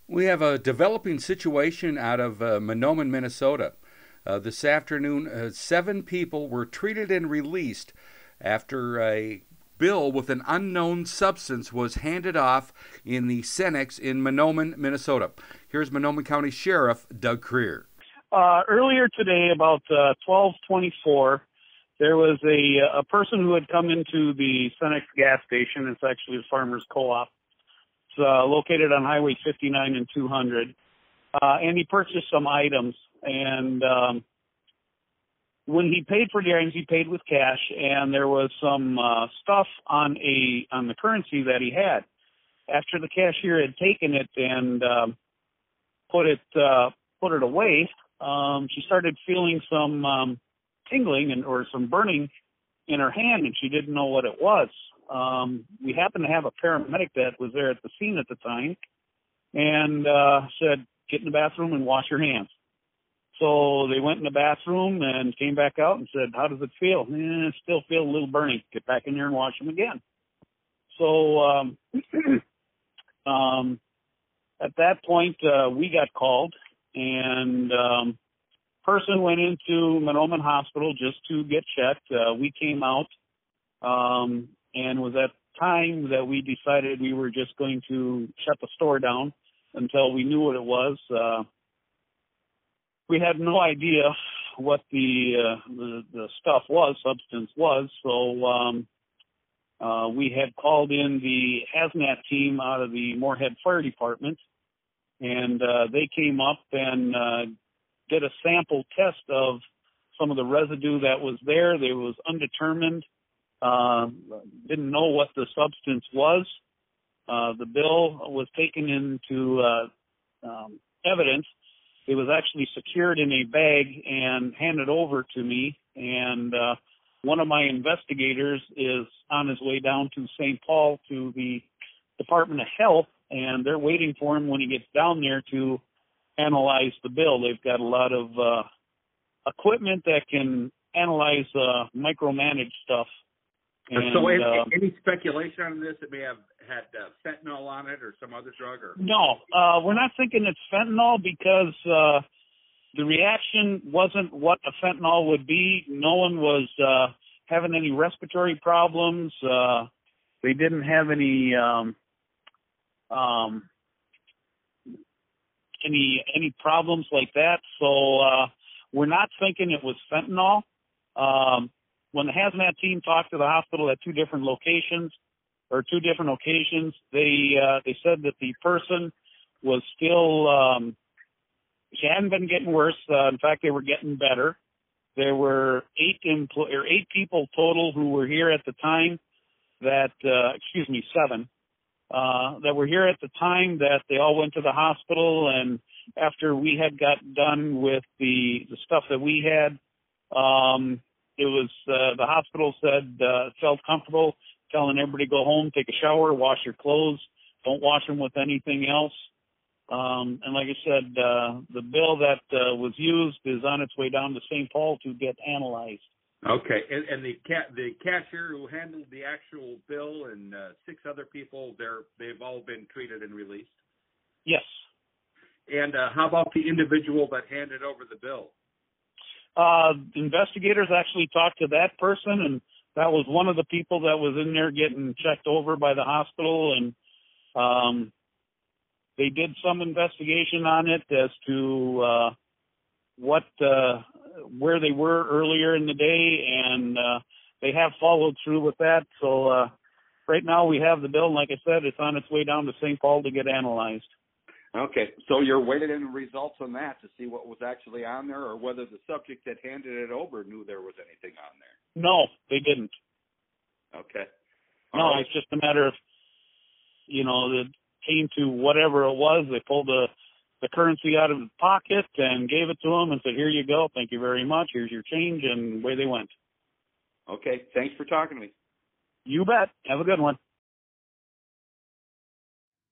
We have a developing situation out of Mahnomen, Minnesota. This afternoon, 7 people were treated and released after a bill with an unknown substance was handed off in the Cenex in Mahnomen, Minnesota. Here's Mahnomen County Sheriff Doug Creer. Earlier today, about 12:24, there was a person who had come into the Cenex gas station. It's actually a farmer's co-op. It's located on Highway 59 and 200. And he purchased some items. And when he paid for the items, he paid with cash. And there was some stuff on the currency that he had. After the cashier had taken it and put it away, she started feeling some tingling or some burning in her hand, and she didn't know what it was. We happened to have a paramedic that was there at the scene at the time and said, get in the bathroom and wash your hands. So they went in the bathroom and came back out and said, how does it feel? Still feel a little burning. Get back in there and wash them again. So at that point, we got called, and person went into Mahnomen Hospital just to get checked. We came out, and was at time that we decided we were just going to shut the store down until we knew what it was. We had no idea what the substance was, so we had called in the hazmat team out of the Moorhead Fire Department, and they came up and did a sample test of some of the residue that was there. They was undetermined, didn't know what the substance was. The bill was taken into evidence. It was actually secured in a bag and handed over to me, and one of my investigators is on his way down to St. Paul to the Department of Health, and they're waiting for him when he gets down there to analyze the bill. They've got a lot of equipment that can analyze micromanage stuff. And, so any speculation on this? It may have had fentanyl on it or some other drug? Or No, we're not thinking it's fentanyl because the reaction wasn't what a fentanyl would be. No one was having any respiratory problems. They didn't have any problems like that. So we're not thinking it was fentanyl. When the hazmat team talked to the hospital at two different occasions, they said that the person was still, she hadn't been getting worse. In fact, they were getting better. There were 8 people total who were here at the time that, 7, that were here at the time that they all went to the hospital. And after we had got done with the stuff that we had, it was, the hospital said, felt comfortable telling everybody to go home, take a shower, wash your clothes, don't wash them with anything else. And like I said, the bill that was used is on its way down to St. Paul to get analyzed. Okay, and the cashier who handled the actual bill and 6 other people, they've all been treated and released? Yes. And how about the individual that handed over the bill? Investigators actually talked to that person, and that was one of the people that was in there getting checked over by the hospital, and they did some investigation on it as to where they were earlier in the day, and they have followed through with that. So right now we have the bill, and like I said, it's on its way down to St. Paul to get analyzed. Okay, so you're waiting on results on that to see what was actually on there, or whether the subject that handed it over knew there was anything on there? No, they didn't. Okay. No, It's just a matter of, it came to whatever it was. They pulled the currency out of his pocket and gave it to him and said, here you go, thank you very much, here's your change, and away they went. Okay, thanks for talking to me. You bet. Have a good one.